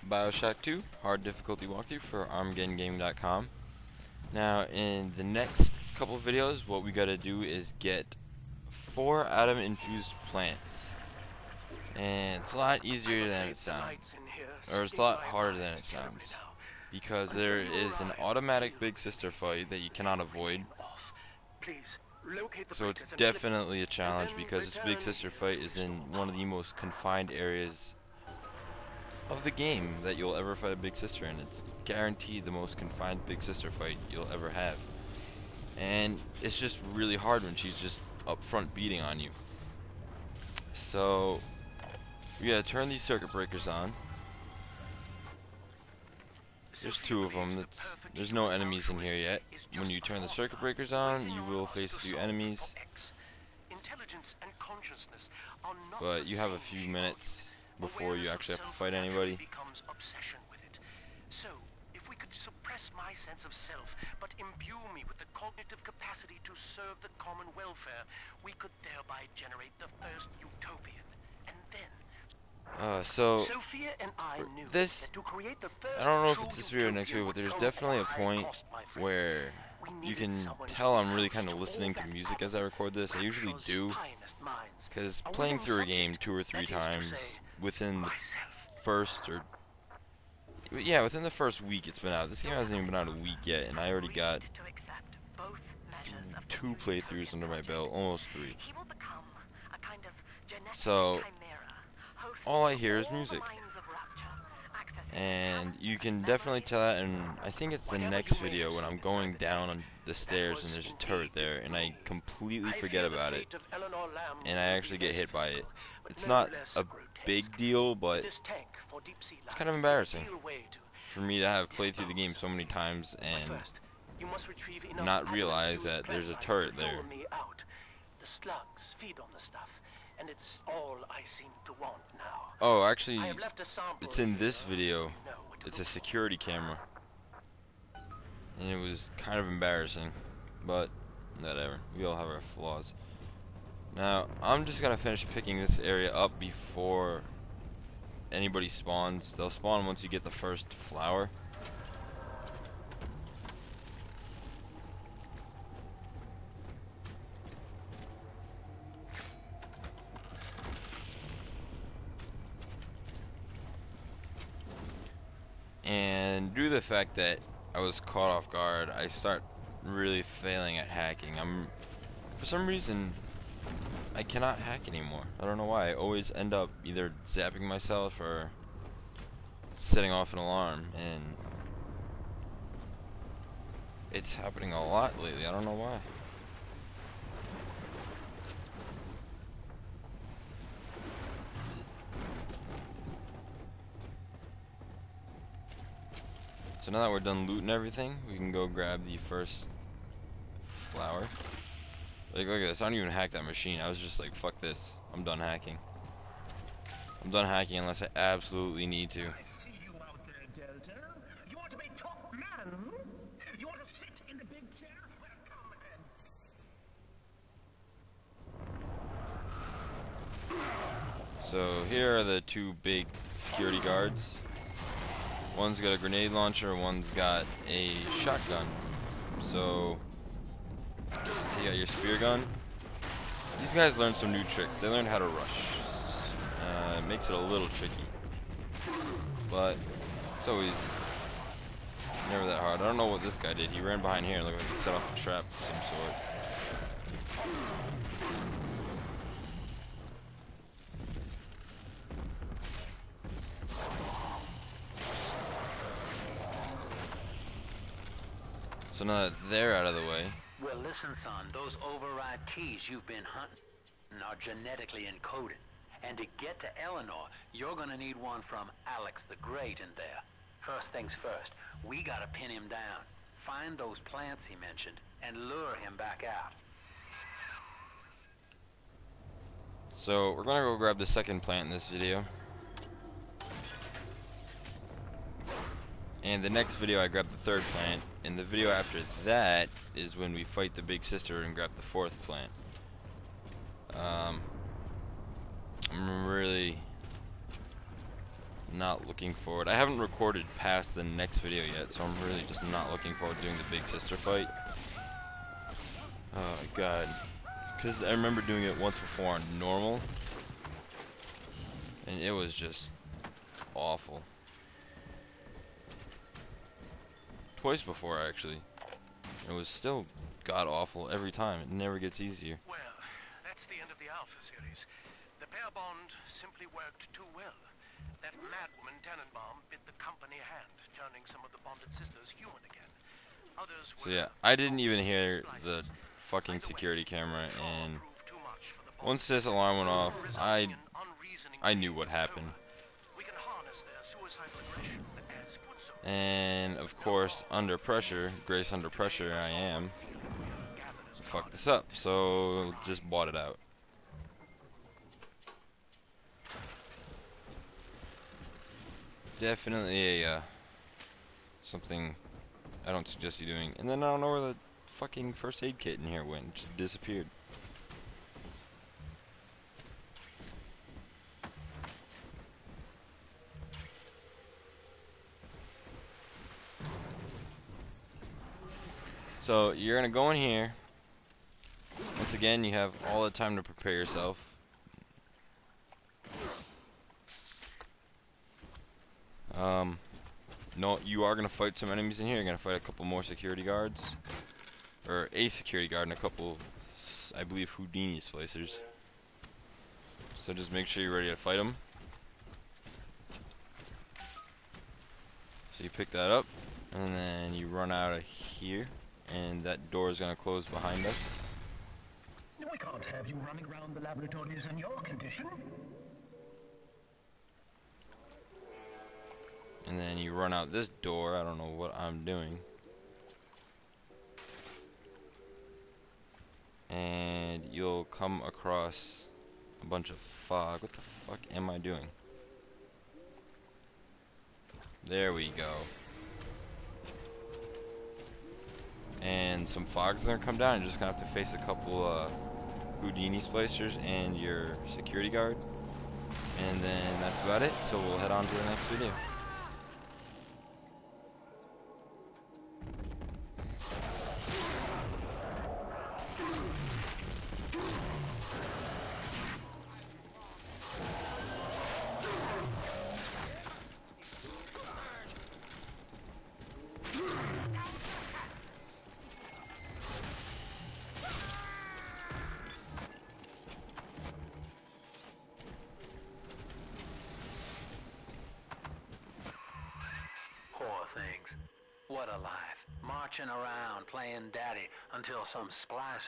Bioshock 2 hard difficulty walkthrough for armageddongaming.com. Now in the next couple of videos what we gotta do is get 4 atom infused plants, and it's a lot easier than it sounds, or it's a lot harder than it sounds, because there is an automatic big sister fight that you cannot avoid. So it's definitely a challenge, because this big sister fight is in one of the most confined areas of the game that you'll ever fight a big sister in. It's guaranteed the most confined big sister fight you'll ever have, and it's just really hard when she's just up front beating on you. So we gotta turn these circuit breakers on. There's 2 of them. There's no enemies in here yet. When you turn the circuit breakers on, you will face a few enemies, but you have a few minutes before you actually have to fight anybody. So, if we could suppress my sense of self, but imbue me with the cognitive capacity to serve the common welfare, we could thereby generate the first utopian. And then so Sophia and I knew this, that to create the first I don't know if it's this video or next video, but there's definitely a point where you can tell I'm really kind of listening to music as I record this. I usually do, because playing through a game 2 or 3 times within the first, or yeah, within the first week it's been out. This game hasn't even been out a week yet, and I already got 2 playthroughs under my belt, almost 3. So all I hear is music, and you can definitely tell that. And I think it's the next video when I'm going down on the stairs and there's a turret there, and I completely forget about it, and I actually get hit by it. It's not a big deal, but it's kind of embarrassing for me to have played through the game so many times and not realize that there's a turret there. The slugs feed on the stuff, and it's all I seem to want now. Oh, actually, it's in this video. It's a security camera, and it was kind of embarrassing, but whatever. We all have our flaws. Now, I'm just gonna finish picking this area up before anybody spawns. They'll spawn once you get the first flower. And due to the fact that I was caught off guard, I start really failing at hacking. For some reason, I cannot hack anymore. I don't know why. I always end up either zapping myself or setting off an alarm, and it's happening a lot lately. I don't know why. So now that we're done looting everything, we can go grab the first flower. Like, look at this. I don't even hack that machine. I was just like, fuck this. I'm done hacking. I'm done hacking unless I absolutely need to. I see you out there, Delta. You want to be top man? You want to sit in the big chair? Well, come then. So here are the 2 big security guards. One's got a grenade launcher, one's got a shotgun. So take out your spear gun. These guys learned some new tricks. They learned how to rush. It makes it a little tricky, but it's always never that hard. I don't know what this guy did. He ran behind here and looked like he set off a trap of some sort. So now that they're out of the way. Well, listen, son, those override keys you've been hunting are genetically encoded. And to get to Eleanor, you're gonna need one from Alex the Great in there. First things first, we gotta pin him down. Find those plants he mentioned, and lure him back out. So we're gonna go grab the second plant in this video. And the next video I grab the 3rd plant, and the video after that is when we fight the big sister and grab the 4th plant. I'm really not looking forward. I haven't recorded past the next video yet, so I'm really just not looking forward to doing the big sister fight. Oh god. Because I remember doing it once before on normal, and it was just awful. Twice before, actually. It was still god awful every time. It never gets easier. Well, that's the end of the Alpha series. The pair bond simply worked too well. That madwoman Tannenbaum bit the company hand, turning some of the bonded sisters human again. Others So were yeah, I didn't even hear the fucking security camera, and once this alarm went off, I knew what happened. We can harness their suicidal aggression as foot soldiers. And of course, under pressure, Grace under pressure, I am. Fuck this up, so just bought it out. Definitely a something I don't suggest you doing. And then I don't know where the fucking first aid kit in here went. It just disappeared. So you're gonna go in here. Once again, you have all the time to prepare yourself. No, you are gonna fight some enemies in here. You're gonna fight a couple more security guards, or a security guard and a couple, I believe, Houdini splicers. So just make sure you're ready to fight them. So you pick that up, and then you run out of here, and that door is gonna close behind us. We can't have you running around the laboratories in your condition. And then you run out this door. I don't know what I'm doing. And you'll come across a bunch of fog. What the fuck am I doing? There we go. And some fog's gonna come down. You're just gonna have to face a couple Houdini splicers and your security guard. And then that's about it. So we'll head on to the next video. Poor things. What a life. Marching around, playing daddy, until some splicer